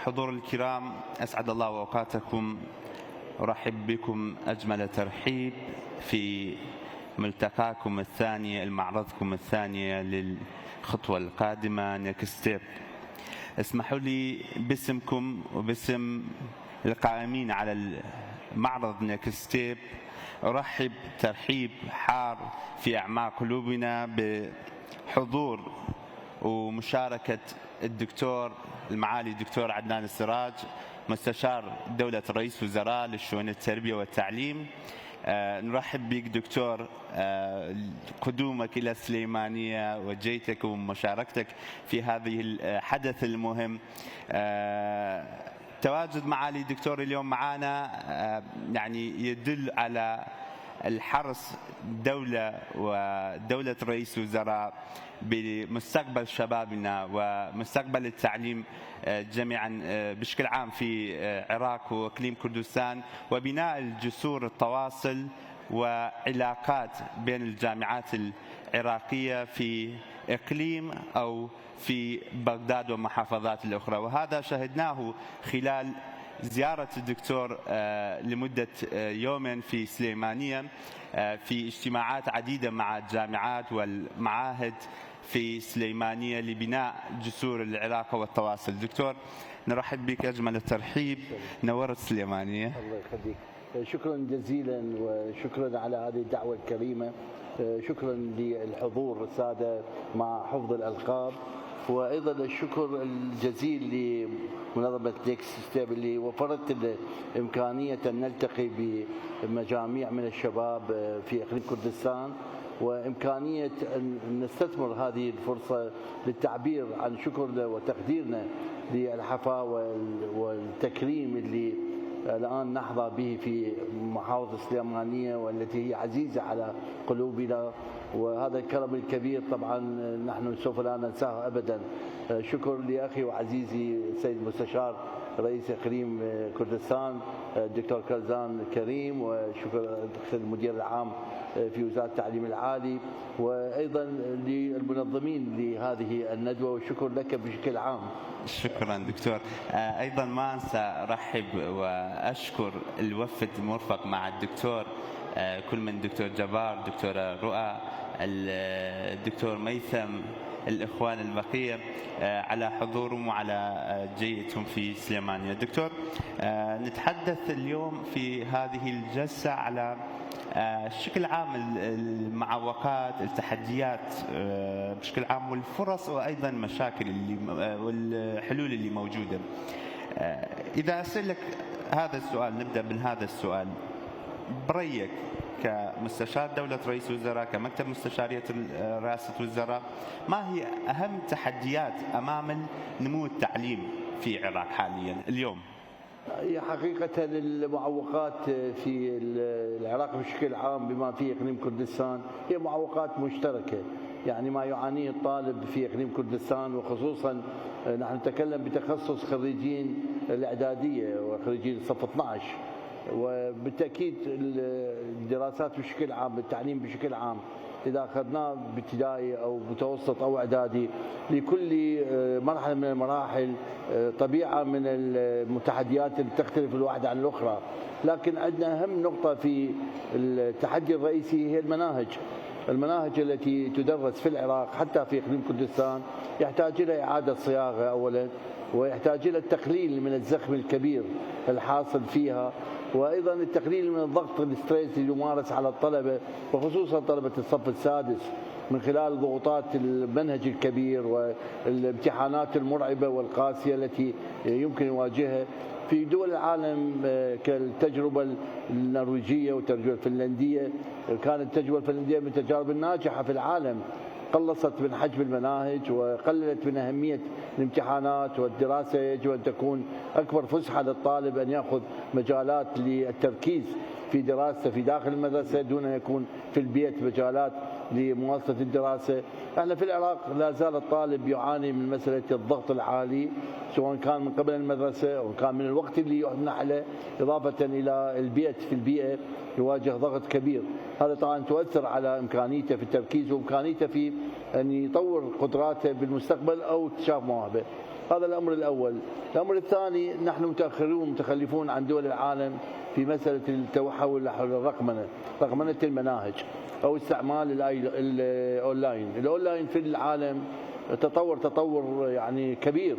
حضور الكرام، أسعد الله أوقاتكم. أرحب بكم أجمل ترحيب في ملتقاكم الثاني، المعرضكم الثانية للخطوة القادمة نيكست ستيب. اسمحوا لي باسمكم وباسم القائمين على المعرض نيكست ستيب أرحب ترحيب حار في أعماق قلوبنا بحضور ومشاركة الدكتور المعالي الدكتور عدنان السراج، مستشار دولة رئيس وزراء للشؤون التربية والتعليم. نرحب بك دكتور، قدومك إلى السليمانية وجيتك ومشاركتك في هذه الحدث المهم. تواجد معالي الدكتور اليوم معنا يعني يدل على الحرص الدولة ودولة رئيس وزراء بمستقبل شبابنا ومستقبل التعليم جميعا بشكل عام في العراق واقليم كردستان، وبناء الجسور التواصل وعلاقات بين الجامعات العراقية في اقليم او في بغداد والمحافظات الاخرى. وهذا شهدناه خلال زيارة الدكتور لمدة يومين في سليمانية في اجتماعات عديدة مع الجامعات والمعاهد في سليمانية لبناء جسور العلاقة والتواصل. دكتور، نرحب بك أجمل الترحيب، نورت سليمانية. الله يخليك، شكرا جزيلا وشكرا على هذه الدعوة الكريمة. شكرا للحضور السادة مع حفظ الألقاب، وايضا الشكر الجزيل لمنظمه نيكست ستيب اللي وفرت امكانيه ان نلتقي بمجاميع من الشباب في اقليم كردستان، وامكانيه ان نستثمر هذه الفرصه للتعبير عن شكرنا وتقديرنا للحفاوه والتكريم اللي الآن نحظى به في محافظة سليمانية والتي هي عزيزة على قلوبنا. وهذا الكرم الكبير طبعا نحن سوف لا ننساه أبدا. شكر لأخي وعزيزي السيد المستشار رئيس إقليم كردستان الدكتور كرزان الكريم، وشكر المدير العام في وزارة التعليم العالي، وأيضا للمنظمين لهذه الندوة، والشكر لك بشكل عام. شكرا دكتور. أيضا ما أنسى أرحب وأشكر الوفد المرفق مع الدكتور، كل من دكتور جبار، دكتورة رؤى، الدكتور ميثم، الإخوان البقية على حضورهم وعلى جيتهم في سليمانية. دكتور، نتحدث اليوم في هذه الجلسة على بشكل عام المعوقات، التحديات بشكل عام، والفرص وأيضا المشاكل والحلول اللي موجودة. إذا أسألك هذا السؤال، نبدأ بهذا السؤال، برأيك كمستشار دولة رئيس وزراء، كمكتب مستشارية رئاسة الوزراء، ما هي أهم تحديات أمام نمو التعليم في العراق حاليا اليوم؟ هي حقيقة المعوقات في العراق بشكل عام بما فيه إقليم كردستان هي معوقات مشتركة. يعني ما يعانيه الطالب في إقليم كردستان، وخصوصا نحن نتكلم بتخصص خريجين الإعدادية وخريجين الصف 12، وبالتأكيد الدراسات بشكل عام، التعليم بشكل عام إذا أخذناه بابتدائي أو متوسط أو إعدادي، لكل مرحلة من المراحل طبيعة من التحديات اللي تختلف الواحدة عن الأخرى. لكن عندنا أهم نقطة في التحدي الرئيسي هي المناهج التي تدرس في العراق حتى في إقليم كردستان يحتاج إلى إعادة صياغة أولا، ويحتاج إلى التقليل من الزخم الكبير الحاصل فيها، وايضا التقليل من الضغط الستريس اللي يمارس على الطلبه وخصوصا طلبه الصف السادس من خلال ضغوطات المنهج الكبير والامتحانات المرعبه والقاسيه التي يمكن يواجهها في دول العالم كالتجربه النرويجيه والتجربه الفنلنديه. كانت التجربه الفنلنديه من التجارب الناجحه في العالم، قلصت من حجم المناهج وقللت من أهمية الامتحانات، والدراسة يجب أن تكون أكبر فسحة للطالب أن يأخذ مجالات للتركيز في دراسته في داخل المدرسة دون أن يكون في البيت مجالات لمواصلة الدراسة. احنا في العراق لا زال الطالب يعاني من مسألة الضغط العالي، سواء كان من قبل المدرسة أو كان من الوقت اللي يمنح له، إضافة إلى البيت، في البيئة يواجه ضغط كبير. هذا طبعا تؤثر على إمكانيته في التركيز وإمكانيته في أن يطور قدراته بالمستقبل أو اكتشاف مواهبه. هذا الأمر الأول. الأمر الثاني، نحن متأخرون متخلفون عن دول العالم في مسألة التوحل نحو الرقمنة، رقمنة المناهج أو استعمال الأونلاين. الأونلاين في العالم تطور يعني كبير،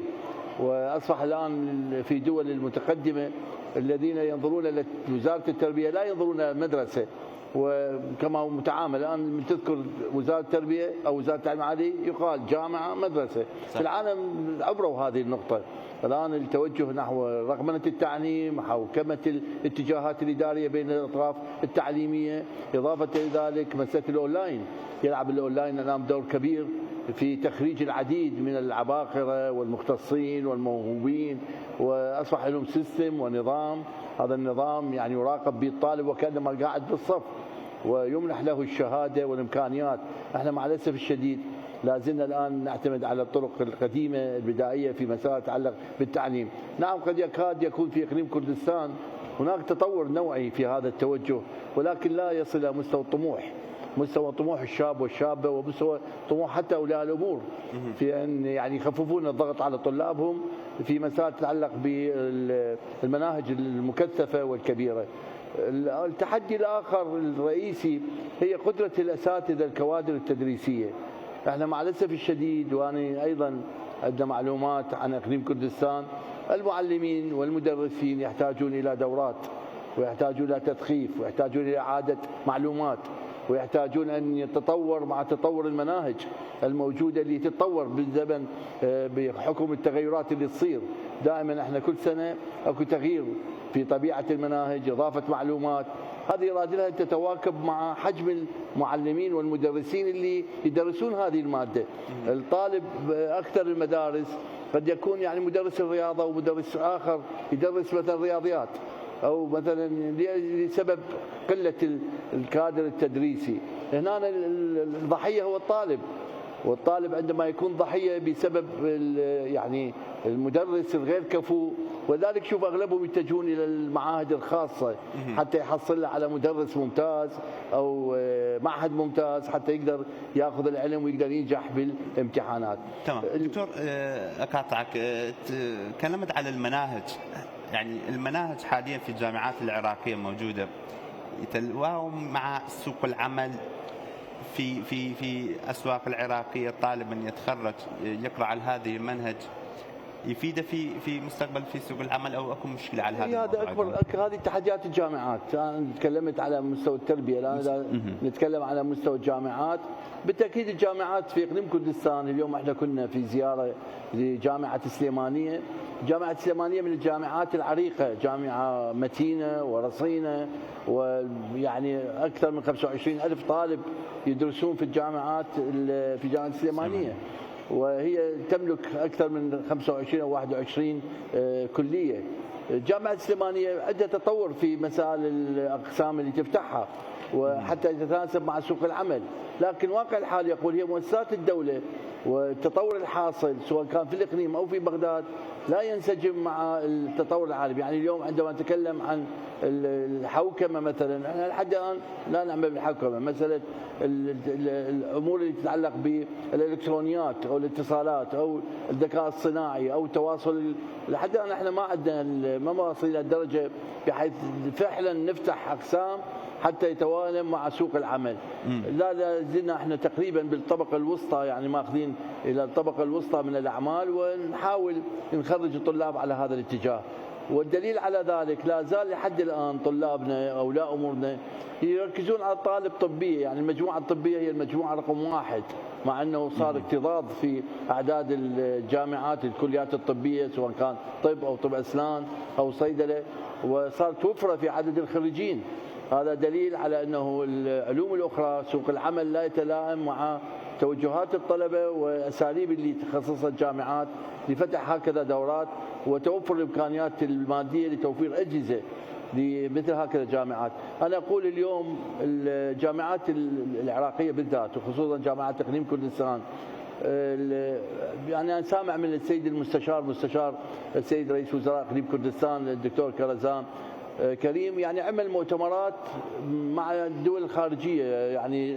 وأصبح الآن في دول المتقدمة الذين ينظرون لوزارة التربية لا ينظرون المدرسة وكما هو متعامل الآن. تذكر وزارة التربية أو وزارة التعليم العالي يقال جامعة مدرسة. في العالم عبروا هذه النقطة. الآن التوجه نحو رقمنة التعليم، حوكمة الاتجاهات الإدارية بين الأطراف التعليمية، إضافة إلى ذلك مسألة الأونلاين. يلعب الأونلاين الآن دور كبير في تخريج العديد من العباقرة والمختصين والموهوبين، وأصبح لهم سيستم ونظام. هذا النظام يعني يراقب به الطالب وكأنما قاعد بالصف، ويمنح له الشهادة والإمكانيات. احنا مع الأسف الشديد لا زلنا الآن نعتمد على الطرق القديمة البدائية في مسائل تتعلق بالتعليم. نعم قد يكاد يكون في إقليم كردستان هناك تطور نوعي في هذا التوجه، ولكن لا يصل إلى مستوى الطموح، مستوى طموح الشاب والشابة، ومستوى طموح حتى أولياء الأمور في أن يعني يخففون الضغط على طلابهم في مسائل تتعلق بالمناهج المكثفة والكبيرة. التحدي الآخر الرئيسي هي قدرة الأساتذة الكوادر التدريسية. احنا مع الأسف الشديد، وأنا أيضا عندنا معلومات عن إقليم كردستان، المعلمين والمدرسين يحتاجون إلى دورات، ويحتاجون إلى تثقيف، ويحتاجون إلى إعادة معلومات، ويحتاجون أن يتطور مع تطور المناهج الموجودة اللي تتطور بالزمن بحكم التغيرات اللي تصير. دائما احنا كل سنة اكو تغيير في طبيعة المناهج، إضافة معلومات. هذه يراد لها أن تتواكب مع حجم المعلمين والمدرسين اللي يدرسون هذه المادة. الطالب أكثر المدارس قد يكون يعني مدرس الرياضة ومدرس آخر يدرس مثلا رياضيات، أو مثلا لسبب قلة الكادر التدريسي. هنا الضحية هو الطالب، والطالب عندما يكون ضحية بسبب يعني المدرس الغير كفو، وذلك شوف أغلبهم يتجهون إلى المعاهد الخاصة حتى يحصل على مدرس ممتاز أو معهد ممتاز حتى يقدر يأخذ العلم ويقدر ينجح بالامتحانات. تمام دكتور، أقاطعك. تكلمت على المناهج. يعني المناهج حاليا في الجامعات العراقية موجودة يتواهم مع سوق العمل في أسواق العراقية. الطالب من يتخرج يقرأ على هذه المنهج يفيده في مستقبل في سوق العمل، او اكو مشكله على هذا؟ هذا اكبر هذه تحديات الجامعات. انا تكلمت على مستوى التربيه، الان نتكلم على مستوى الجامعات. بالتاكيد الجامعات في اقليم كردستان، اليوم احنا كنا في زياره لجامعه السليمانيه. جامعه السليمانيه من الجامعات العريقه، جامعه متينه ورصينه، ويعني اكثر من 25,000 طالب يدرسون في الجامعات في جامعه السليمانيه، وهي تملك أكثر من 25 أو 21 كلية. جامعة السليمانية عندها تطور في مسائل الأقسام اللي تفتحها وحتى تتناسب مع سوق العمل، لكن واقع الحال يقول هي مؤسسات الدولة والتطور الحاصل سواء كان في الإقليم أو في بغداد لا ينسجم مع التطور العالمي. يعني اليوم عندما نتكلم عن الحوكمة مثلا، احنا لحد الآن لا نعمل بالحوكمة. مسألة الأمور اللي تتعلق بالإلكترونيات أو الاتصالات أو الذكاء الصناعي أو التواصل، لحد الآن احنا ما واصل إلى الدرجة بحيث فعلا نفتح أقسام حتى يتوائم مع سوق العمل. لا زلنا احنا تقريبا بالطبقة الوسطى، يعني ماخذين إلى الطبقة الوسطى من الأعمال، ونحاول نخرج الطلاب على هذا الاتجاه. والدليل على ذلك لا زال لحد الآن طلابنا أولياء أمورنا يركزون على الطالب طبية، يعني المجموعة الطبية هي المجموعة رقم 1، مع أنه صار اكتظاظ في أعداد الجامعات الكليات الطبية سواء كان طب أو طب أسنان أو صيدلة، وصارت وفرة في عدد الخريجين. هذا دليل على أنه العلوم الأخرى سوق العمل لا يتلائم مع توجهات الطلبة وأساليب اللي تخصصها الجامعات لفتح هكذا دورات وتوفر الإمكانيات المادية لتوفير أجهزة لمثل هكذا جامعات. أنا أقول اليوم الجامعات العراقية بالذات وخصوصا جامعات إقليم كردستان، يعني أنا سامع من السيد مستشار السيد رئيس وزراء إقليم كردستان الدكتور كرزان كريم، يعني عمل مؤتمرات مع الدول الخارجية، يعني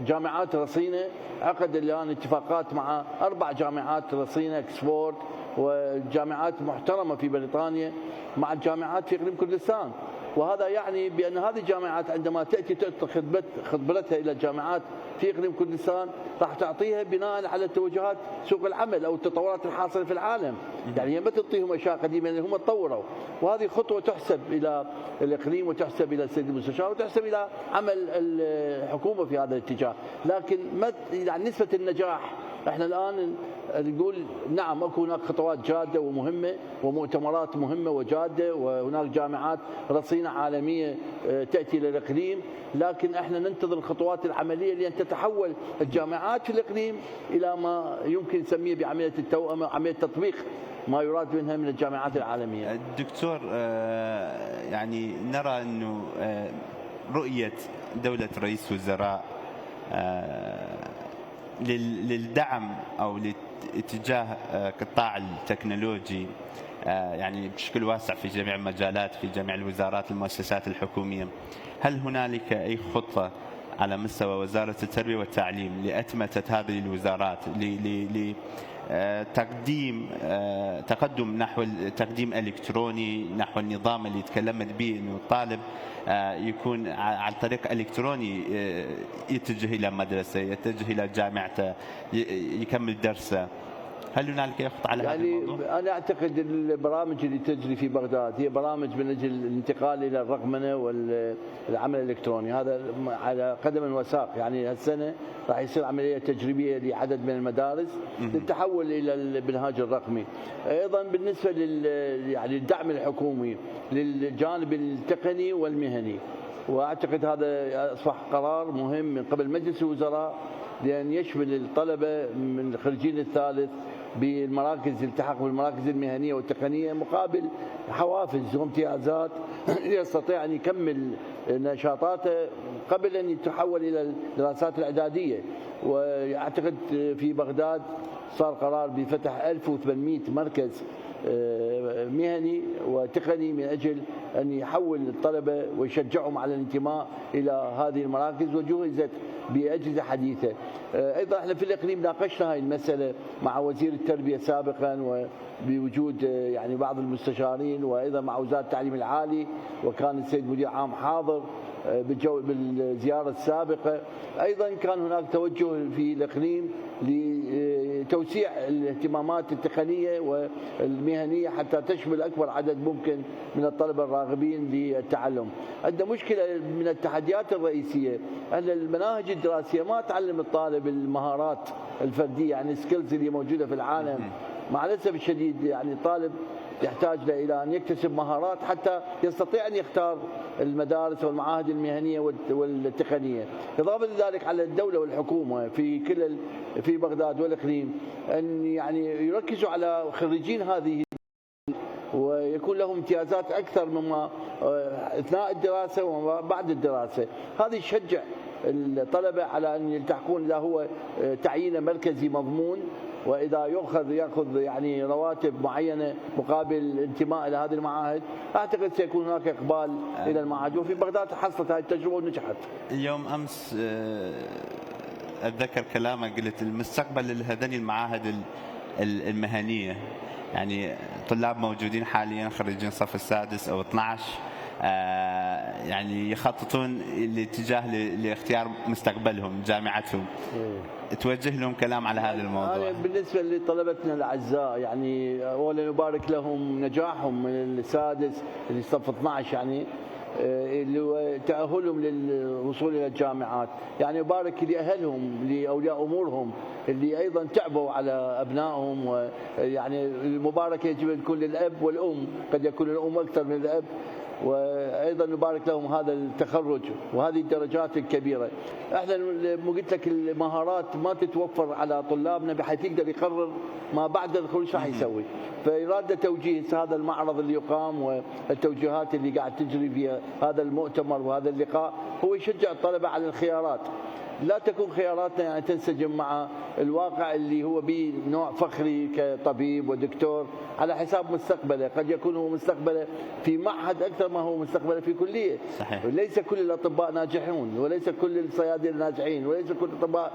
جامعات رصينة، عقد الآن اتفاقات مع 4 جامعات رصينة، اكسفورد وجامعات محترمة في بريطانيا مع الجامعات في إقليم كردستان. وهذا يعني بأن هذه الجامعات عندما تأتي خطبتها إلى الجامعات في إقليم كردستان راح تعطيها بناء على توجهات سوق العمل أو التطورات الحاصلة في العالم. يعني هي ما تعطيهم أشياء قديمة لأن هم تطوروا، وهذه خطوة تحسب إلى الإقليم وتحسب إلى السيد المستشار وتحسب إلى عمل الحكومة في هذا الاتجاه. لكن يعني نسبة النجاح احنا الآن نقول نعم اكو هناك خطوات جاده ومهمه ومؤتمرات مهمه وجاده، وهناك جامعات رصينه عالميه تاتي الى الاقليم، لكن احنا ننتظر الخطوات العمليه لان تتحول الجامعات في الاقليم الى ما يمكن نسميه بعمليه التوأمه، عمليه تطبيق ما يراد منها من الجامعات العالميه. دكتور، يعني نرى انه رؤيه دوله رئيس وزراء للدعم او لاتجاه قطاع التكنولوجي يعني بشكل واسع في جميع المجالات، في جميع الوزارات المؤسسات الحكوميه، هل هنالك اي خطه على مستوى وزاره التربيه والتعليم لاتمته هذه الوزارات تقدم نحو التقديم الالكتروني، نحو النظام اللي تكلمت به انه الطالب يكون عن طريق الكتروني يتجه الى مدرسه، يتجه الى جامعته، يكمل درسه؟ هل هنالك يخطط على هذا الموضوع؟ أنا أعتقد البرامج اللي تجري في بغداد هي برامج من أجل الانتقال إلى الرقمنة والعمل الإلكتروني، هذا على قدم وساق. يعني هالسنة راح يصير عملية تجريبية لعدد من المدارس للتحول إلى المنهاج الرقمي. أيضا بالنسبة يعني الدعم الحكومي للجانب التقني والمهني، وأعتقد هذا أصبح قرار مهم من قبل مجلس الوزراء لأن يشمل الطلبة من الخريجين الثالث بالمراكز، الالتحاق بالمراكز المهنية والتقنية مقابل حوافز وامتيازات يستطيع أن يكمل نشاطاته قبل أن يتحول إلى الدراسات الإعدادية. وأعتقد في بغداد صار قرار بفتح 1800 مركز مهني وتقني من أجل أن يحول الطلبة ويشجعهم على الانتماء إلى هذه المراكز، وجهزت بأجهزة حديثة. أيضا احنا في الإقليم ناقشنا هذه المسألة مع وزير التربية سابقا وبوجود يعني بعض المستشارين، وأيضا مع وزارة التعليم العالي، وكان السيد مدير عام حاضر بالزيارة السابقة. أيضا كان هناك توجه في الإقليم لتوسيع الاهتمامات التقنية والمهنية حتى تشمل أكبر عدد ممكن من الطلبة الراغبين للتعلم. عندنا مشكلة من التحديات الرئيسية أن المناهج الدراسية ما تعلم الطالب المهارات الفردية، يعني السكيلز اللي موجودة في العالم. مع الأسف الشديد يعني الطالب يحتاج إلى أن يكتسب مهارات حتى يستطيع أن يختار المدارس والمعاهد المهنية والتقنية. إضافة لذلك على الدولة والحكومة في بغداد والإقليم أن يعني يركزوا على خريجين هذه ويكون لهم امتيازات أكثر مما أثناء الدراسة وبعد الدراسة. هذه تشجع الطلبة على أن يلتحقون إذا هو تعيين مركزي مضمون، وإذا يأخذ يعني رواتب معينة مقابل الانتماء إلى هذه المعاهد. أعتقد سيكون هناك إقبال إلى المعاهد، وفي بغداد حصلت هذه التجربة ونجحت. يوم أمس أتذكر كلامك قلت المستقبل لهذين المعاهد المهنية، يعني طلاب موجودين حاليا خريجين صف السادس أو 12 يعني يخططون لاتجاه لاختيار مستقبلهم جامعتهم، توجه لهم كلام على هذا الموضوع؟ بالنسبة لطلبتنا الأعزاء يعني أولا نبارك لهم نجاحهم من السادس اللي صف 12 يعني اللي تأهلهم للوصول إلى الجامعات. يعني يبارك لأهلهم لأولياء أمورهم اللي أيضا تعبوا على أبنائهم، ويعني المباركة يجب أن تكون للأب والأم، قد يكون الأم أكثر من الأب. وايضا نبارك لهم هذا التخرج وهذه الدرجات الكبيره. احنا قلت لك المهارات ما تتوفر على طلابنا بحيث يقدر يقرر ما بعد الخروج راح يسوي. فإرادة توجيه هذا المعرض اللي يقام والتوجيهات اللي قاعد تجري في هذا المؤتمر وهذا اللقاء هو يشجع الطلبه على الخيارات. لا تكون خياراتنا يعني تنسجم مع الواقع اللي هو به نوع فخري كطبيب ودكتور على حساب مستقبله. قد يكون هو مستقبله في معهد أكثر ما هو مستقبله في كلية. صحيح. وليس كل الأطباء ناجحون، وليس كل الصيادلة ناجحين، وليس كل أطباء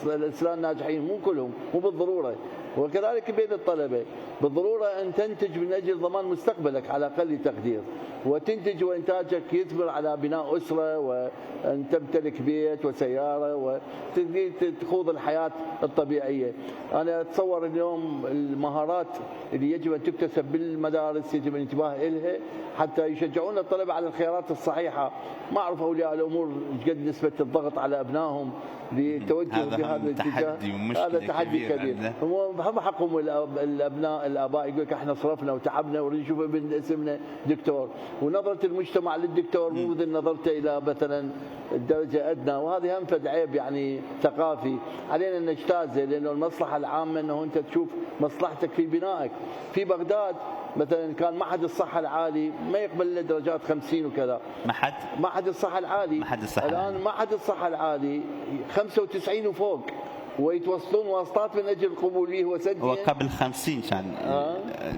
الأسنان ناجحين، مو كلهم، مو بالضرورة. وكذلك بين الطلبة. بالضرورة أن تنتج من أجل ضمان مستقبلك على أقل تقدير، وتنتج وإنتاجك يثمر على بناء أسرة، وأن تمتلك بيت وسيارة وتخوض الحياة الطبيعية. أنا أتصور اليوم المهارات اللي يجب أن تكتسب بالمدارس يجب الانتباه إلها حتى يشجعون الطلبة على الخيارات الصحيحة. ما أعرف أولياء الأمور قد نسبة الضغط على أبنائهم للتوجه بهذا الاتجاه. هذا تحدي كبير. هم حقهم الأبناء الآباء يقول لك احنا صرفنا وتعبنا ونريد نشوف ابن اسمنا دكتور، ونظرة المجتمع للدكتور مو مثل نظرته إلى مثلا الدرجة أدنى، وهذه هم فد عيب يعني ثقافي علينا أن نجتازه، لأنه المصلحة العامة أنه أنت تشوف مصلحتك في بنائك. في بغداد مثلا كان معهد الصحة العالي ما يقبل الا درجات 50 وكذا. معهد الصحة العالي الآن معهد الصحة العالي 95 وفوق، ويتوصلون واسطات من اجل القبول به. هو سنتين، هو قبل 50 كان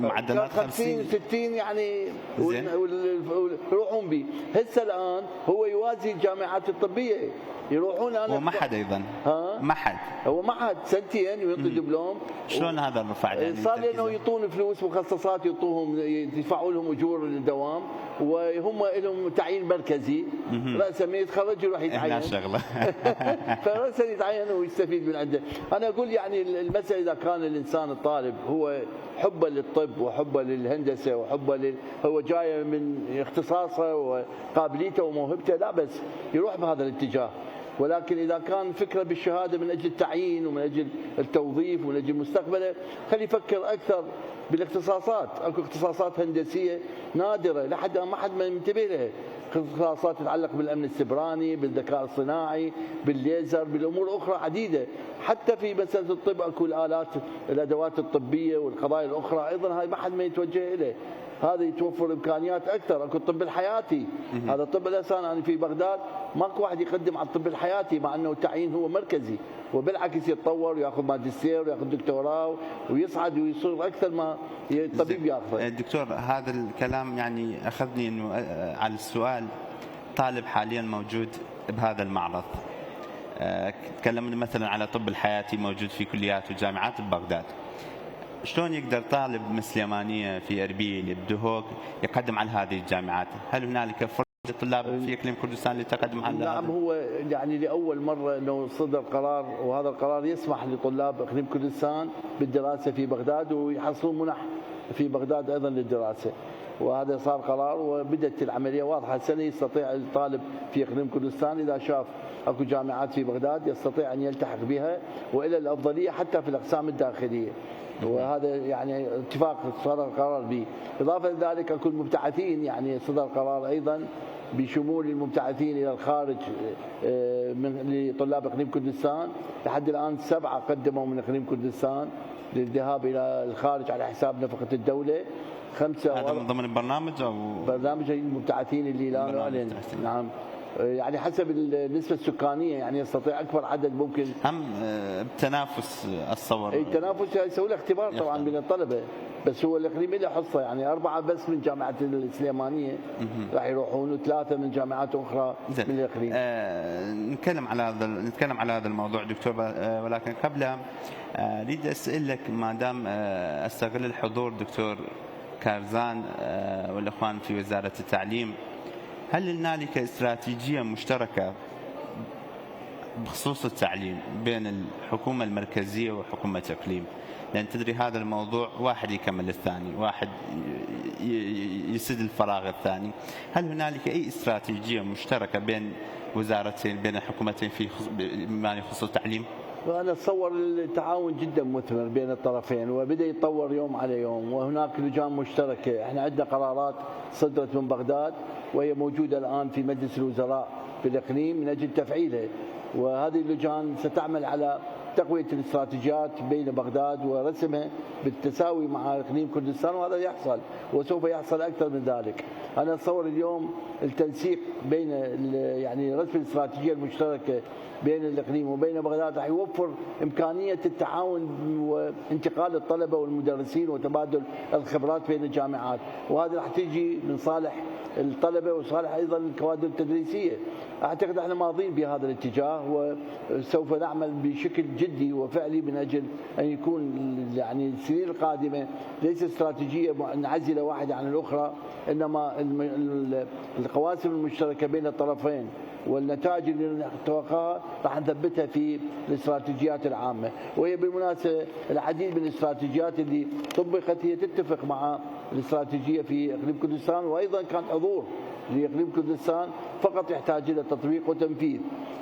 معدلات 50 60 يعني يروحون به. هسه الان هو يوازي الجامعات الطبيه يروحون. انا هو معهد ايضا هو معهد سنتين ويعطي دبلوم. شلون هذا الرفع؟ يعني صار لانه يعطون فلوس مخصصات، يعطوهم يدفعوا لهم اجور للدوام، وهم لهم تعيين مركزي راسا من يتخرج يروح يتعين شغله فراسا يتعين ويستفيد من عنده. انا اقول يعني المساله اذا كان الانسان الطالب هو حبه للطب وحبه للهندسه وحبه هو جاي من اختصاصه وقابليته وموهبته، لا بس يروح بهذا الاتجاه. ولكن إذا كان فكرة بالشهادة من أجل التعيين ومن أجل التوظيف ومن أجل مستقبله، خلي يفكر أكثر بالاختصاصات. أكو اختصاصات هندسية نادرة لحد ما حد ما ينتبه لها، اختصاصات تتعلق بالأمن السبراني، بالذكاء الصناعي، بالليزر، بالأمور أخرى عديدة. حتى في مسألة الطب أكو الأدوات الطبية والقضايا الأخرى أيضا هاي ما حد ما يتوجه إليه. هذا يتوفر امكانيات اكثر. اكو الطب الحياتي، هذا الطب الانسان. انا في بغداد ماكو واحد يقدم على الطب الحياتي مع انه التعيين هو مركزي، وبالعكس يتطور وياخذ ماجستير وياخذ دكتوراه ويصعد ويصير اكثر ما الطبيب ياخذه. دكتور، هذا الكلام يعني اخذني انه على السؤال طالب حاليا موجود بهذا المعرض، تكلمنا مثلا على الطب الحياتي موجود في كليات وجامعات ببغداد، شلون يقدر طالب من سليمانية في أربيل بدهوك يقدم على هذه الجامعات؟ هل هنالك فرصة للطلاب في إقليم كردستان للتقدم على نعم، هو يعني لأول مرة أنه صدر قرار، وهذا القرار يسمح لطلاب إقليم كردستان بالدراسة في بغداد ويحصلون منح في بغداد أيضا للدراسة، وهذا صار قرار وبدت العملية واضحة. السنة يستطيع الطالب في إقليم كردستان إذا شاف أكو جامعات في بغداد يستطيع أن يلتحق بها، وإلى الأفضلية حتى في الأقسام الداخلية، وهذا يعني اتفاق صدر قرار به. إضافة لذلك أكو المبتعثين، يعني صدر قرار أيضا بشمول المبتعثين إلى الخارج لطلاب إقليم كردستان. لحد الآن 7 قدموا من إقليم كردستان للذهاب إلى الخارج على حساب نفقة الدولة. 5 هذا من ضمن البرنامج أو برنامج المبتعثين اللي لا أعلن. نعم، يعني حسب النسبة السكانية، يعني يستطيع أكبر عدد ممكن. هم التنافس الصور التنافس يسوي له اختبار طبعا من الطلبة، بس هو الإقليم له حصة، يعني 4 بس من جامعة السليمانية راح يروحون، و3 من جامعات أخرى من الإقليم. نتكلم على هذا الموضوع دكتور، ولكن قبل أريد أسألك، ما دام أستغل الحضور دكتور كارزان والإخوان في وزارة التعليم، هل هنالك استراتيجية مشتركة بخصوص التعليم بين الحكومة المركزية وحكومة الإقليم؟ لأن تدري هذا الموضوع واحد يكمل الثاني، واحد يسد الفراغ الثاني. هل هنالك أي استراتيجية مشتركة بين وزارتين، بين الحكومتين ما يخص التعليم؟ وأنا أتصور التعاون جدا مثمر بين الطرفين، وبدأ يتطور يوم على يوم، وهناك لجان مشتركة. احنا عندنا قرارات صدرت من بغداد وهي موجودة الآن في مجلس الوزراء في الإقليم من أجل تفعيلها، وهذه اللجان ستعمل على تقوية الاستراتيجيات بين بغداد ورسمها بالتساوي مع إقليم كردستان، وهذا يحصل وسوف يحصل أكثر من ذلك. أنا أتصور اليوم التنسيق بين يعني رسم الاستراتيجية المشتركة بين الإقليم وبين بغداد راح يوفر إمكانية التعاون وانتقال الطلبة والمدرسين وتبادل الخبرات بين الجامعات، وهذا راح تيجي من صالح الطلبة وصالح أيضا الكوادر التدريسية. أعتقد احنا ماضين بهذا الاتجاه وسوف نعمل بشكل جدي وفعلي من اجل ان يكون يعني السنين القادمه ليس استراتيجيه منعزله واحده عن الاخرى، انما القواسم المشتركه بين الطرفين والنتائج اللي نتوقعها راح نثبتها في الاستراتيجيات العامه. وهي بالمناسبه العديد من الاستراتيجيات اللي طبقت هي تتفق مع الاستراتيجيه في اقليم كردستان، وايضا كان حضور لاقليم كردستان فقط يحتاج الى تطبيق وتنفيذ.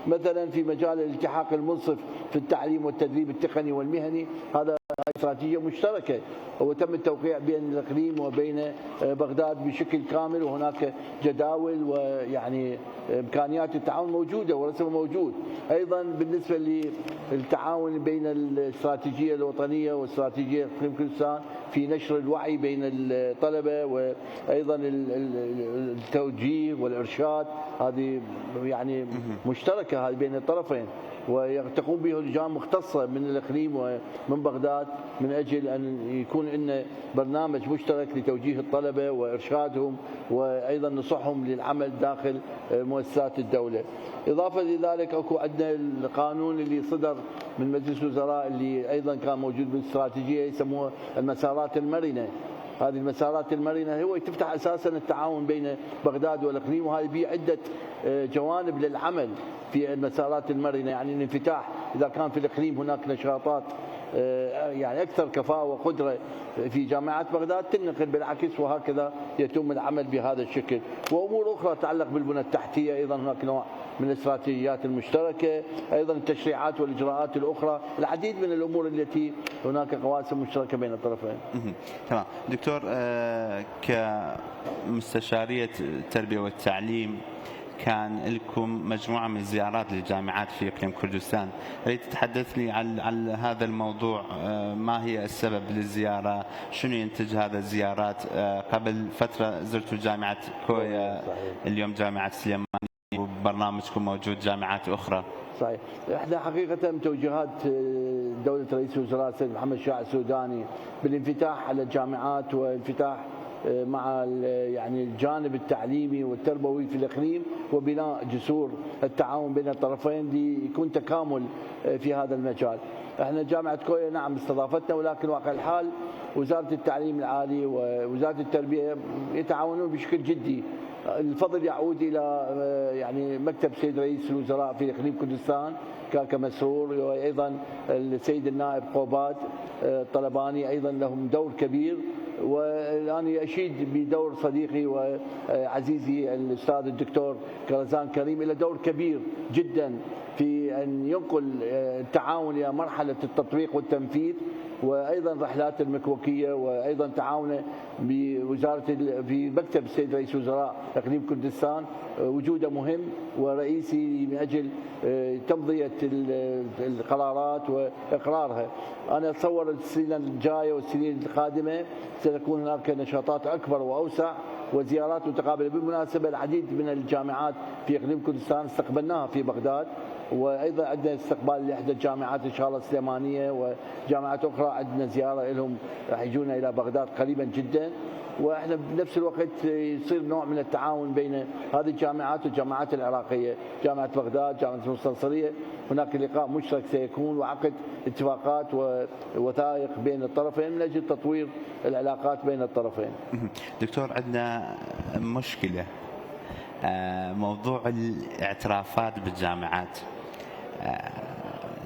مثلا في مجال الالتحاق المنصف في التعليم والتدريب التقني والمهني، هذا استراتيجيه مشتركه وتم التوقيع بين الاقليم وبين بغداد بشكل كامل، وهناك جداول ويعني امكانيات التعاون موجوده ورسم موجود. ايضا بالنسبه للتعاون بين الاستراتيجيه الوطنيه واستراتيجيه اقليم كردستان في نشر الوعي بين الطلبه وايضا التوجيه والارشاد، هذه يعني مشتركه هذه بين الطرفين، وتقوم به لجان مختصه من الاقليم ومن بغداد من اجل ان يكون لنا برنامج مشترك لتوجيه الطلبه وارشادهم وايضا نصحهم للعمل داخل مؤسسات الدوله. اضافه لذلك اكو عندنا القانون اللي صدر من مجلس الوزراء اللي ايضا كان موجود بالاستراتيجيه يسموها المسارات المرنه. هذه المسارات المرنه هو تفتح اساسا التعاون بين بغداد والاقليم، وهذه به عده جوانب للعمل في المسارات المرنه، يعني الانفتاح اذا كان في الاقليم هناك نشاطات يعني اكثر كفاءه وقدره في جامعات بغداد تنقل بالعكس، وهكذا يتم العمل بهذا الشكل. وامور اخرى تتعلق بالبنى التحتيه ايضا هناك نوع من الاستراتيجيات المشتركه، ايضا التشريعات والاجراءات الاخرى، العديد من الامور التي هناك قواسم مشتركه بين الطرفين. تمام دكتور، كمستشاريه التربيه والتعليم كان لكم مجموعة من الزيارات للجامعات في إقليم كردستان، هل تتحدث لي عن هذا الموضوع؟ ما هي السبب للزيارة؟ شنو ينتج هذا الزيارات؟ قبل فترة زرتوا جامعة كويا، اليوم جامعة سليمانية، وبرنامجكم موجود جامعات أخرى. صحيح. احنا حقيقة توجيهات دولة رئيس الوزراء السيد محمد شاع السوداني بالانفتاح على الجامعات والانفتاح مع يعني الجانب التعليمي والتربوي في الاقليم وبناء جسور التعاون بين الطرفين ليكون تكامل في هذا المجال. احنا جامعه كويا نعم استضافتنا، ولكن واقع الحال وزاره التعليم العالي ووزاره التربيه يتعاونون بشكل جدي. الفضل يعود الى يعني مكتب السيد رئيس الوزراء في اقليم كردستان كاكا مسرور، وايضا السيد النائب قوباد الطلباني ايضا لهم دور كبير. والان اشيد بدور صديقي وعزيزي الاستاذ الدكتور كرزان كريم، له دور كبير جدا في ان ينقل التعاون الى مرحله التطبيق والتنفيذ، وايضا رحلات المكوكيه، وايضا تعاونه بوزاره في مكتب السيد رئيس الوزراء اقليم كردستان وجوده مهم ورئيسي من اجل تمضيه القرارات واقرارها. انا اتصور السنه الجايه والسنين القادمه ستكون هناك نشاطات اكبر واوسع وزيارات متقابله. بالمناسبه العديد من الجامعات في اقليم كردستان استقبلناها في بغداد، وايضا عندنا استقبال لاحدى الجامعات ان شاء الله السليمانيه، وجامعات اخرى عندنا زياره لهم راح يجونا الى بغداد قريبا جدا. واحنا بنفس الوقت يصير نوع من التعاون بين هذه الجامعات والجامعات العراقيه، جامعه بغداد، جامعه المستنصريه، هناك لقاء مشترك سيكون وعقد اتفاقات ووثائق بين الطرفين من اجل تطوير العلاقات بين الطرفين. دكتور، عندنا مشكله موضوع الاعترافات بالجامعات.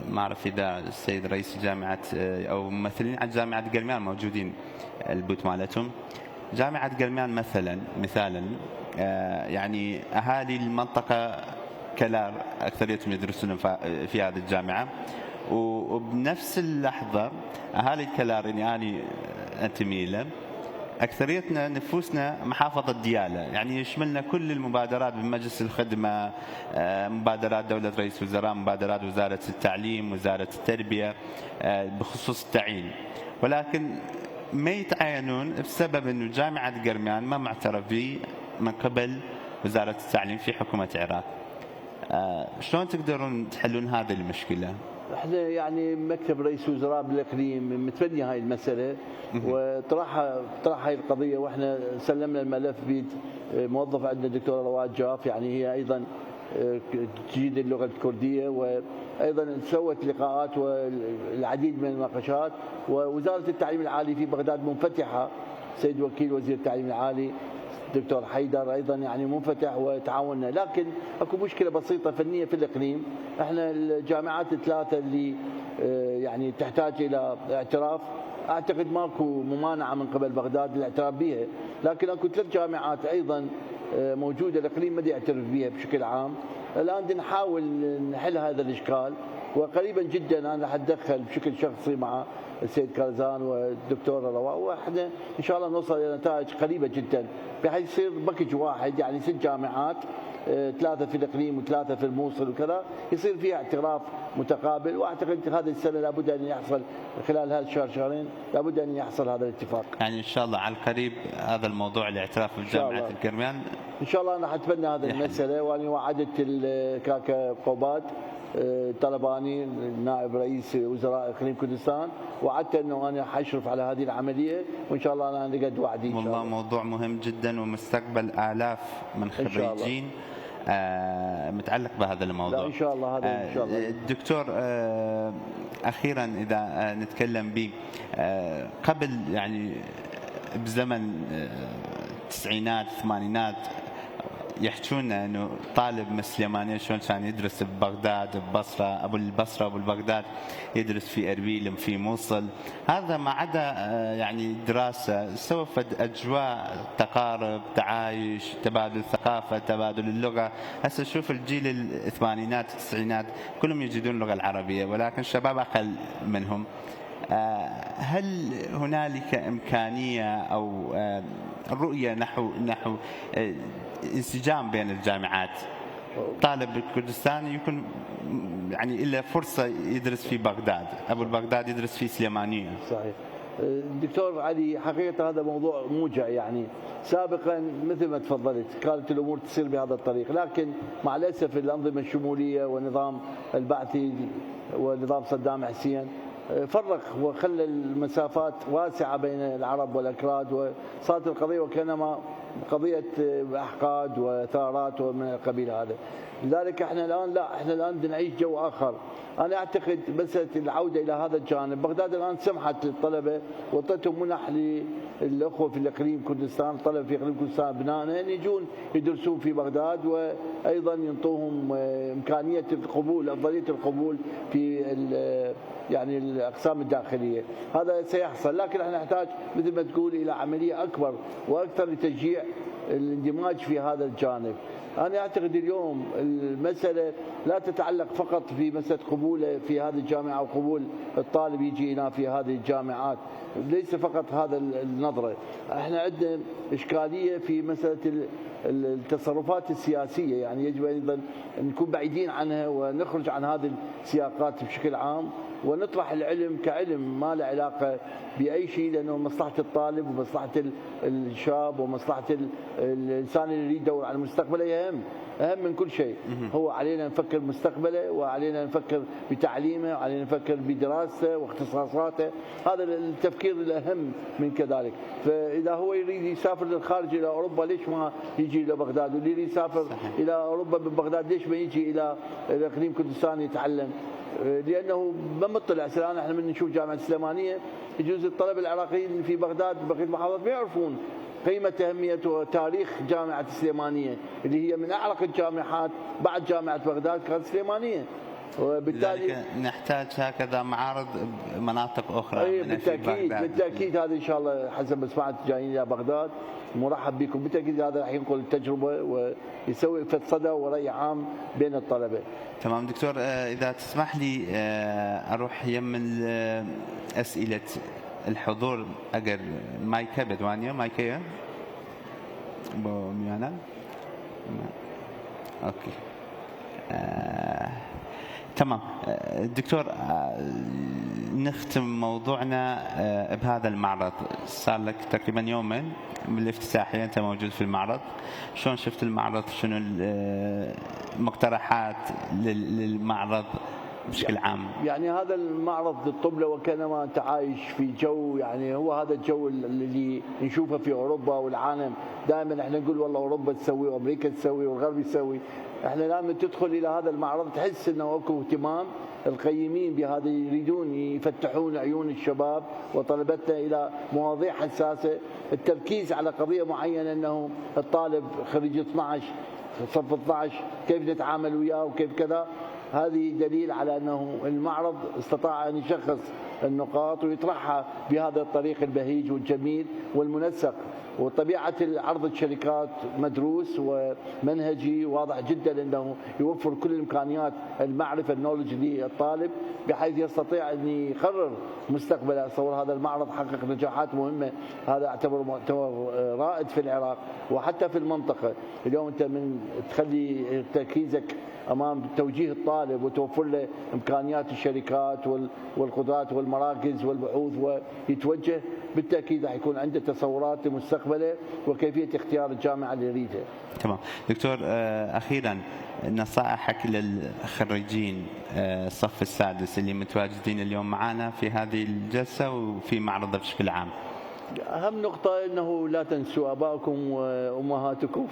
ما اعرف اذا السيد رئيس جامعه او ممثلين عن جامعه قلميان موجودين البوت مالتهم. جامعه قلميان مثالا يعني اهالي المنطقه كلار اكثريتهم يدرسون في هذه الجامعه، وبنفس اللحظه اهالي كلار اللي انا انتمي له أكثريتنا نفوسنا محافظة ديالى، يعني يشملنا كل المبادرات بمجلس الخدمة، مبادرات دولة رئيس الوزراء، مبادرات وزارة التعليم، وزارة التربية بخصوص التعيين، ولكن ما يتعينون بسبب أنه جامعة قرميان ما معترف به من قبل وزارة التعليم في حكومة العراق. شلون تقدرون تحلون هذه المشكلة؟ احنا يعني مكتب رئيس الوزراء بالاقليم متبني هاي المساله وطرحها هاي القضيه، واحنا سلمنا الملف بيد موظف عندنا الدكتوره رواد جاف، يعني هي ايضا تجيد اللغة الكردية، وأيضا سوت لقاءات والعديد من المناقشات. ووزارة التعليم العالي في بغداد منفتحة، سيد وكيل وزير التعليم العالي دكتور حيدر ايضا يعني منفتح وتعاوننا. لكن اكو مشكله بسيطه فنيه في الاقليم، احنا الجامعات الثلاثه اللي يعني تحتاج الى اعتراف، اعتقد ماكو ممانعه من قبل بغداد للاعتراف بها، لكن اكو 3 جامعات ايضا موجوده الاقليم ما يعترف بها بشكل عام. الان بدنا نحاول نحل هذا الاشكال، وقريبا جدا انا رح اتدخل بشكل شخصي مع السيد كرزان والدكتوره رواء، واحنا ان شاء الله نوصل الى نتائج قريبه جدا بحيث يصير باكج واحد، يعني 6 جامعات 3 في الاقليم و3 في الموصل وكذا، يصير فيها اعتراف متقابل. واعتقد هذه السنه لابد ان يحصل خلال هذا الشهر شهرين، لابد ان يحصل هذا الاتفاق. يعني ان شاء الله على القريب هذا الموضوع الاعتراف بجامعه الكرمان ان شاء الله. انا اتبنى هذه المساله، وانا وعدت الكاكا قوباد طلباني نائب رئيس وزراء اقليم كردستان، وعدت انه انا حاشرف على هذه العمليه، وان شاء الله انا لقد وعدي. إن شاء الله والله موضوع مهم جدا ومستقبل الاف من خريجين متعلق بهذا الموضوع. لا ان شاء الله هذا ان شاء الله. الدكتور اخيرا اذا نتكلم به قبل يعني بزمن التسعينات الثمانينات يحكون انه طالب من السليمانيه شلون كان يدرس ببغداد ببصره، ابو البصره وابو البغداد يدرس في اربيل في موصل، هذا ما عدا يعني دراسه سوى اجواء تقارب تعايش تبادل ثقافه تبادل اللغه. هسه شوف الجيل الثمانينات التسعينات كلهم يجيدون اللغه العربيه، ولكن الشباب اقل منهم. هل هنالك إمكانية أو رؤية نحو انسجام بين الجامعات؟ طالب بالكردستان يكون يعني إلا فرصة يدرس في بغداد، أبو البغداد يدرس في سليمانية. صحيح دكتور علي، حقيقة هذا موضوع موجع. يعني سابقا مثل ما تفضلت كانت الأمور تصير بهذا الطريق، لكن مع الأسف الأنظمة الشمولية والنظام البعثي ونظام صدام حسين فرق وخلى المسافات واسعة بين العرب والأكراد، وصارت القضية وكانما قضية أحقاد وثارات ومن القبيل هذا. لذلك احنا الآن بدنا نعيش جو آخر. أنا أعتقد مسألة العودة إلى هذا الجانب، بغداد الآن سمحت للطلبة وأعطتهم منح للأخوة في الإقليم كردستان، الطلبة في إقليم كردستان أبنائنا أن يجون يدرسون في بغداد، وأيضا ينطوهم إمكانية القبول، أفضلية القبول في يعني الأقسام الداخلية. هذا سيحصل، لكن احنا نحتاج مثل ما تقول إلى عملية أكبر وأكثر لتشجيع الاندماج في هذا الجانب. أنا أعتقد اليوم المسألة لا تتعلق فقط في مسألة قبوله في هذه الجامعة أو قبول الطالب يجي هنا في هذه الجامعات، ليس فقط هذا النظرة. احنا عندنا إشكالية في مسألة التصرفات السياسية، يعني يجب أيضا نكون بعيدين عنها ونخرج عن هذه السياقات بشكل عام، ونطرح العلم كعلم ما له علاقة بأي شيء، لأنه مصلحة الطالب ومصلحة الشاب ومصلحة الإنسان اللي يريد يدور على مستقبله أهم من كل شيء. هو علينا نفكر مستقبله، وعلينا نفكر بتعليمه، وعلينا نفكر بدراسته واختصاصاته. هذا التفكير الأهم من كذلك. فإذا هو يريد يسافر للخارج إلى أوروبا ليش ما يجي إلى بغداد؟ واللي يريد يسافر إلى أوروبا من بغداد ليش ما يجي إلى إقليم كردستان يتعلم؟ لأنه ما مطلع. الآن احنا من نشوف جامعة السليمانية يجوز الطلبة العراقيين في بغداد بقية المحافظات ما يعرفون قيمة أهمية وتاريخ جامعة السليمانية اللي هي من أعرق الجامعات بعد جامعة بغداد كانت سليمانية. وبالتالي نحتاج هكذا معارض مناطق أخرى. بالتأكيد هذا إن شاء الله حسب ما سمعت جايين إلى بغداد مرحب بكم. بالتأكيد هذا راح ينقل التجربة ويسوي صدى ورأي عام بين الطلبة. تمام دكتور، إذا تسمح لي أروح يم أسئلة الحضور أجر مايكا بدوانيا مايكا بوميانا. أوكي تمام دكتور، نختم موضوعنا بهذا المعرض. صار لك تقريبا يومين من الافتتاحية أنت موجود في المعرض، شلون شفت المعرض؟ شنو المقترحات للمعرض بشكل عام؟ يعني هذا المعرض الطبلة وكانما أنت عايش في جو، يعني هو هذا الجو اللي نشوفه في أوروبا والعالم. دائما احنا نقول والله أوروبا تسوي وأمريكا تسوي والغرب يسوي. احنا لما تدخل الى هذا المعرض تحس انه اكو اهتمام، القيمين بهذا يريدون يفتحون عيون الشباب وطلبتنا الى مواضيع حساسه، التركيز على قضيه معينه انه الطالب خريج 12 صف 12 كيف نتعامل وياه وكيف كذا. هذه دليل على أنه المعرض استطاع أن يشخص النقاط ويطرحها بهذا الطريق البهيج والجميل والمنسق. وطبيعة عرض الشركات مدروس ومنهجي واضح جدا أنه يوفر كل الإمكانيات المعرفة النولج للطالب بحيث يستطيع أن يقرر مستقبله. أتصور هذا المعرض حقق نجاحات مهمة، هذا أعتبر مؤتمر رائد في العراق وحتى في المنطقة. اليوم أنت من تخلي تركيزك امام توجيه الطالب وتوفر له امكانيات الشركات والقدرات والمراكز والبحوث ويتوجه، بالتاكيد راح يكون عنده تصورات لمستقبله وكيفيه اختيار الجامعه اللي يريدها. تمام دكتور، اخيرا نصائحك للخريجين الصف السادس اللي متواجدين اليوم معنا في هذه الجلسه وفي معرض بشكل عام. أهم نقطة أنه لا تنسوا آباءكم وأمهاتكم.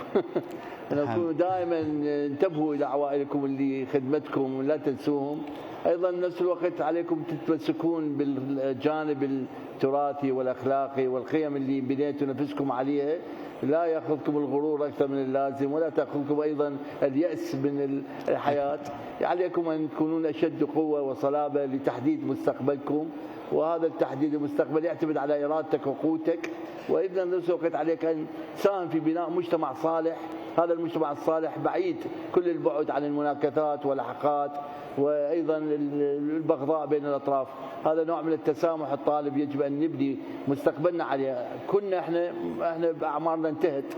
أنكم دائما انتبهوا إلى عوائلكم اللي خدمتكم لا تنسوهم. أيضا نفس الوقت عليكم تتمسكون بالجانب التراثي والأخلاقي والقيم اللي بنيتوا نفسكم عليها، لا يأخذكم الغرور أكثر من اللازم ولا تأخذكم أيضا اليأس من الحياة. عليكم أن تكونون أشد قوة وصلابة لتحديد مستقبلكم، وهذا التحديد المستقبل يعتمد على إرادتك وقوتك. وإذا نفس الوقت عليك أن تساهم في بناء مجتمع صالح. هذا المجتمع الصالح بعيد كل البعد عن المناكفات والحقاد وأيضا البغضاء بين الأطراف. هذا نوع من التسامح الطالب يجب أن نبني مستقبلنا عليه. كنا احنا بأعمارنا انتهت،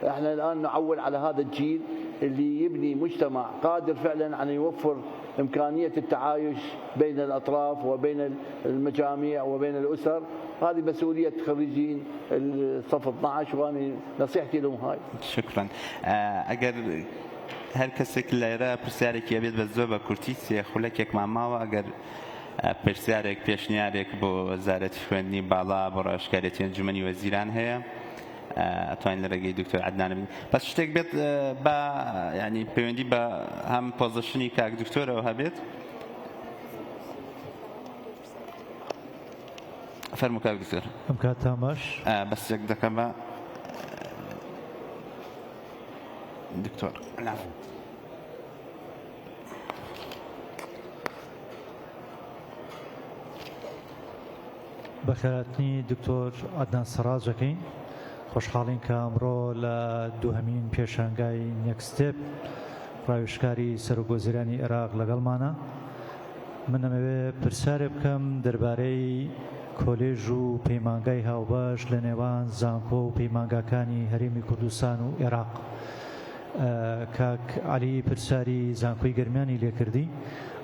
احنا الآن نعول على هذا الجيل اللي يبني مجتمع قادر فعلا أن يوفر إمكانية التعايش بين الأطراف وبين المجاميع وبين الأسر. هذه مسؤولية خريجين الصف 12 وأنا نصيحتي لهم هاي. شكرا. أجر هر کسی که لیره پرسیاری که بیاد به زوبا کورتیسی خلک یک معما و اگر پرسیاری پیشنیاری که با وزارت خوندنی بالا برای اشکالیت انجمنی وزیران هیا اتوان لرگی دکتر عدنان بین. بس شتک بیاد با یعنی پیوندی با هم پوزیشنی که دکتر او هبید فرمو که دکتر. امکان تامش. بس یک دکمه دكتور. نعم. بەخێراتنی دکتۆر عەدنان سەراجەکەین. خۆشحاڵین کە ئەمڕۆ لە دووهەمین پێشانگای نێکستێپ ڕاوێژکاری سەرۆکوەزیرانی عێراق لەگەڵمانە. من ئەمەوێ پرسیارێ بکەم دەربارەی کۆلێژ و پەیمانگای هاوبەش لە نێوان زانکۆ و پەیمانگاکانی هەرێمی کوردستان و عێراق. کاک عەلی پرسیاری زانکۆی گەرمیانی لێکردی.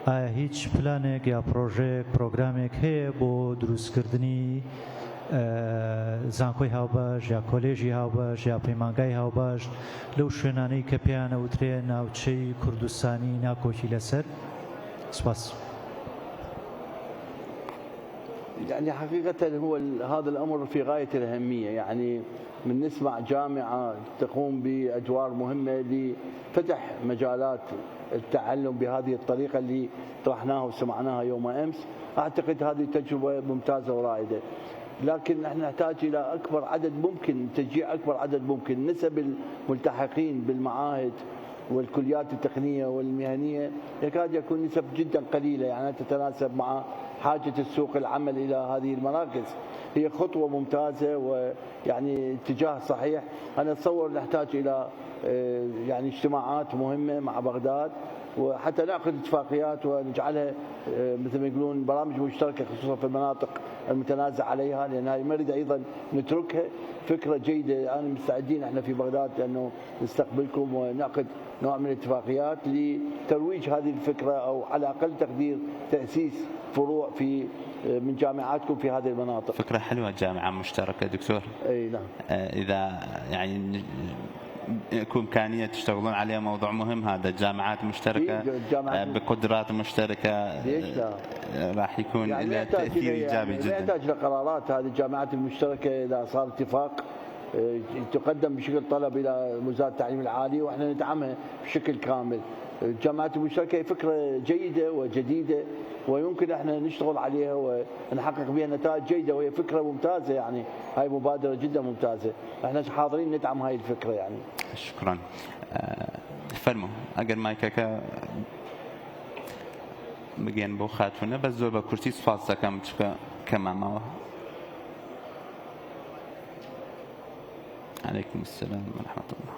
ئایا هیچ پلانێک یا پرۆژێک پرۆگرامێک هەیە بۆ دروستکردنی زانکۆی هاوبەش یا کۆلێژی هاوبەش یا پەیمانگای هاوبەش لەو شوێنانەی کە پێیان ئەوترێ ناوچەی کوردستانی ناکۆکی لەسەر؟ سپاس. يعني حقيقة هو هذا الأمر في غاية الأهمية. يعني من نسمع جامعة تقوم بأدوار مهمة لفتح مجالات التعلم بهذه الطريقة اللي طرحناها وسمعناها يوم أمس. أعتقد هذه تجربة ممتازة ورائدة، لكن نحن نحتاج إلى أكبر عدد ممكن، تشجيع أكبر عدد ممكن. نسب الملتحقين بالمعاهد والكليات التقنية والمهنية يكاد يكون نسب جدا قليلة، يعني تتناسب مع حاجة السوق العمل إلى هذه المراكز. هي خطوة ممتازة ويعني اتجاه صحيح. أنا أتصور نحتاج إلى يعني اجتماعات مهمة مع بغداد وحتى نعقد اتفاقيات ونجعلها مثل ما يقولون برامج مشتركة خصوصا في المناطق المتنازع عليها، لأن هذه ما نريد أيضا نتركها. فكرة جيدة، أنا مستعدين احنا في بغداد لأنه نستقبلكم ونعقد نوع من الاتفاقيات لترويج هذه الفكرة أو على أقل تقدير تأسيس فروع في من جامعاتكم في هذه المناطق. فكرة حلوة، جامعة مشتركة دكتور. أي نعم. إذا يعني يكون إمكانية تشتغلون عليه موضوع مهم، هذا جامعات مشتركة بقدرات مشتركة راح يكون يعني له تأثير إيجابي يعني جدا. يحتاج لقرارات هذه الجامعات المشتركة إذا صار اتفاق تقدم بشكل طلب الى وزاره التعليم العالي واحنا ندعمها بشكل كامل. الجامعات المشتركه هي فكره جيده وجديده ويمكن احنا نشتغل عليها ونحقق بها نتائج جيده، وهي فكره ممتازه، يعني هاي مبادره جدا ممتازه، احنا حاضرين ندعم هاي الفكره يعني. شكرا. فرمو اگر مایکەکە بگەن بۆ خاتونە بە زۆر بە کورتی سوپاس دەکەم چکە کەمامەوە. عليكم السلام ورحمة الله.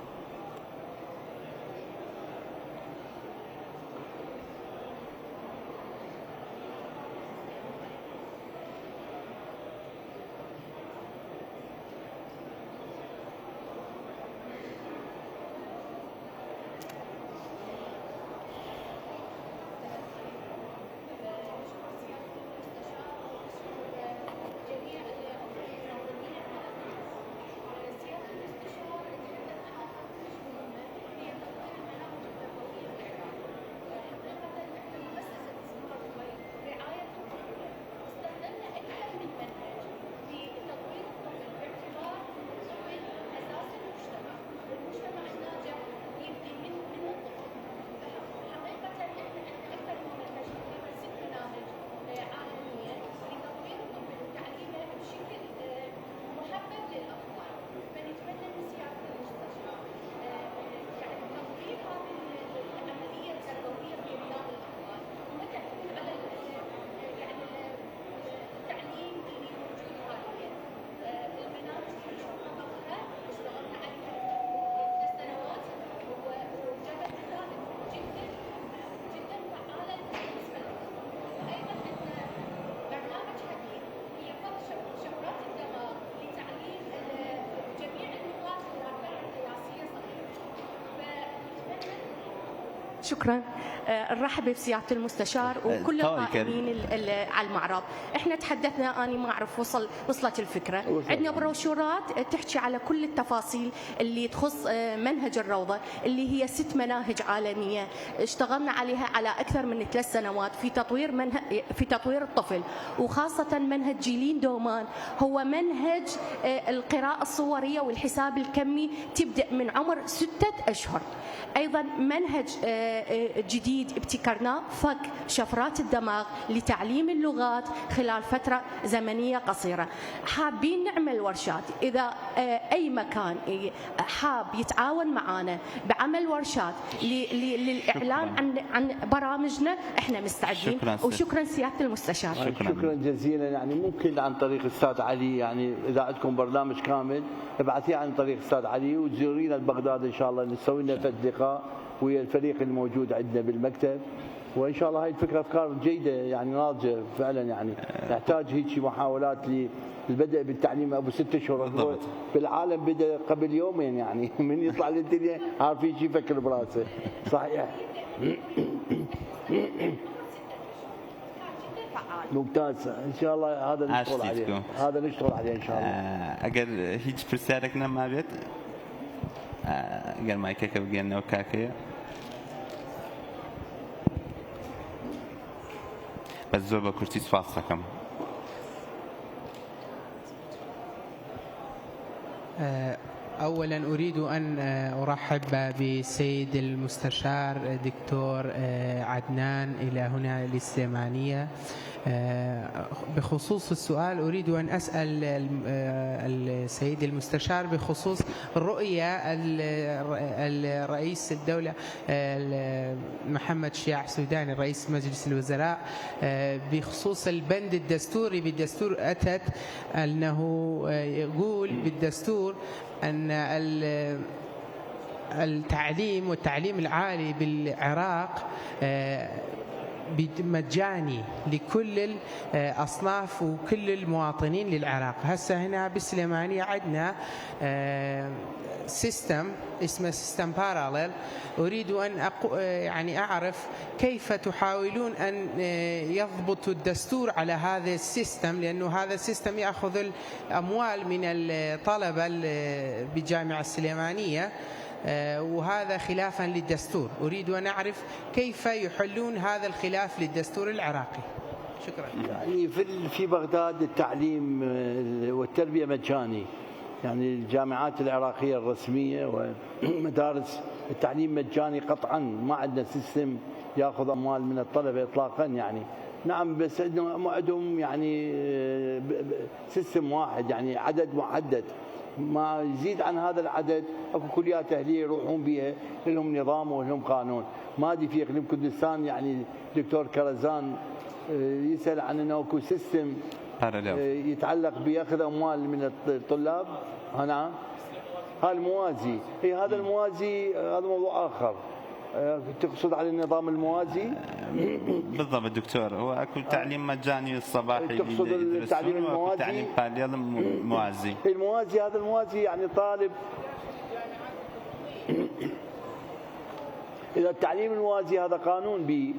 شكرا. نرحب بسيادة المستشار وكل القائمين على المعرض. احنا تحدثنا، انا ما اعرف وصلت الفكره. عندنا بروشورات تحكي على كل التفاصيل اللي تخص منهج الروضه اللي هي 6 مناهج عالميه اشتغلنا عليها على اكثر من 3 سنوات في تطوير الطفل، وخاصه منهج جيلين دومان هو منهج القراءه الصوريه والحساب الكمي تبدا من عمر 6 أشهر. ايضا منهج جديد ابتكرناه فك شفرات الدماغ لتعليم اللغات خلال فترة زمنية قصيرة. حابين نعمل ورشات، إذا أي مكان حاب يتعاون معنا بعمل ورشات للإعلان عن برامجنا احنا مستعدين. وشكرا سيادة المستشار. شكرا جزيلا. يعني ممكن عن طريق الأستاذ علي، يعني إذا عندكم برنامج كامل ابعثيه عن طريق الأستاذ علي وتزورينا ببغداد إن شاء الله، نسوي لنا لقاء ويا الفريق الموجود عندنا بالمكتب، وان شاء الله هاي الفكره افكار جيده يعني ناضجه فعلا. يعني نحتاج هيك محاولات للبدء بالتعليم ابو 6 اشهر. بالعالم بدا قبل يومين، يعني من يطلع للدنيا عارفين شو يفكر براسه. صحيح. ممتاز. ان شاء الله هذا نشتغل عليه، هذا نشتغل عليه ان شاء الله. اگر هیچ پرسیارێک نەما بێت گەر مایکەکە بگەێنەوە کاکەیە بە زۆر بە کورتی سوپاس دەکەم. أولا أريد أن أرحب بالسيد المستشار دكتور عدنان إلى هنا للسليمانية. بخصوص السؤال أريد أن أسأل السيد المستشار بخصوص رؤية الرئيس الدولة محمد شياع السوداني رئيس مجلس الوزراء بخصوص البند الدستوري بالدستور. أتت أنه يقول بالدستور أن التعليم والتعليم العالي بالعراق مجاني لكل الأصناف وكل المواطنين للعراق. هسه هنا بالسليمانية عندنا سيستم اسمه سيستم باراليل. أريد أن يعني أعرف كيف تحاولون أن يضبطوا الدستور على هذا السيستم، لأنه هذا السيستم يأخذ الأموال من الطلبة بجامعة السليمانية وهذا خلافا للدستور. أريد أن أعرف كيف يحلون هذا الخلاف للدستور العراقي. شكرا. يعني في بغداد التعليم والتربية مجاني، يعني الجامعات العراقية الرسمية ومدارس التعليم مجاني قطعا، ما عندنا سيستم ياخذ اموال من الطلبه اطلاقا يعني. نعم بس عندهم يعني سيستم واحد، يعني عدد محدد، ما يزيد عن هذا العدد اكو كليات اهليه يروحون بها، لهم نظام ولهم قانون. ما ادري في اقليم كردستان يعني دكتور كرزان يسال عن انه اكو سيستم يتعلق باخذ اموال من الطلاب. نعم هذا الموازي، اي هذا الموازي هذا موضوع اخر. تقصد على النظام الموازي؟ بالضبط دكتور، هو اكو تعليم مجاني الصباحي، تقصد التعليم الموازي؟ تعليم باليوم موازي. الموازي هذا الموازي يعني طالب اذا التعليم الموازي هذا قانون بي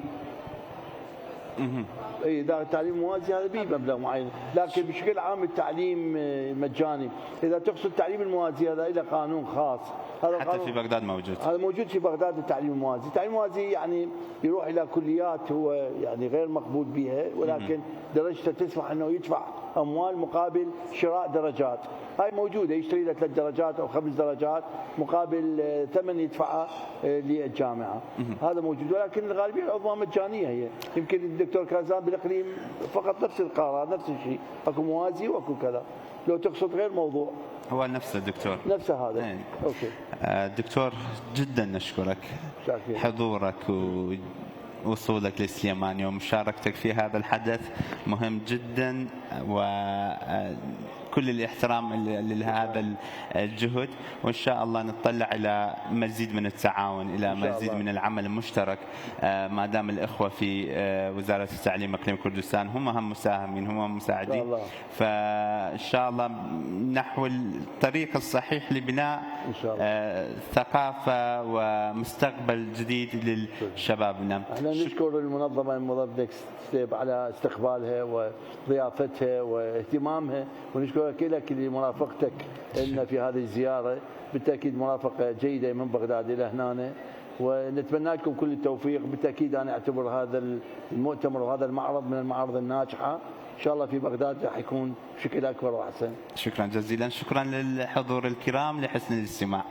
اذا التعليم الموازي هذا به مبلغ معين، لكن بشكل عام التعليم مجاني. اذا تقصد التعليم الموازي هذا له قانون خاص، هذا حتى في بغداد موجود، هذا موجود في بغداد التعليم الموازي. التعليم الموازي يعني يروح الى كليات هو يعني غير مقبول بها، ولكن درجته تسمح انه يدفع اموال مقابل شراء درجات. هاي موجوده، يشتري له 3 درجات او 5 درجات مقابل ثمن يدفعه للجامعه. هذا موجود، ولكن الغالبيه العظمى مجانيه هي. يمكن الدكتور كازان بالاقليم فقط نفس القرار، نفس الشيء، اكو موازي واكو كذا. لو تقصد غير موضوع هو نفسه الدكتور، نفسه هذا. ايه. اوكي دكتور جدا نشكرك شاكر. حضورك ووصولك للسليمانية ومشاركتك في هذا الحدث مهم جدا، وكل الاحترام لهذا الجهد، وإن شاء الله نطلع إلى مزيد من التعاون، إلى مزيد من العمل المشترك، ما دام الإخوة في وزارة التعليم إقليم كردستان هم مساهمين، هم مساعدين، فإن شاء الله نحو الطريق الصحيح لبناء ثقافة ومستقبل جديد للشبابنا. احنا نشكر المنظمة نكست ستيب على استقبالها وضيافتها واهتمامها، ونشكرك لك لمرافقتك لنا في هذه الزيارة. بالتأكيد مرافقة جيدة من بغداد إلى هنا، ونتمنى لكم كل التوفيق. بالتأكيد أنا أعتبر هذا المؤتمر وهذا المعرض من المعارض الناجحة، إن شاء الله في بغداد راح يكون بشكل أكبر وأحسن. شكرا جزيلا، شكرا للحضور الكرام لحسن الاستماع.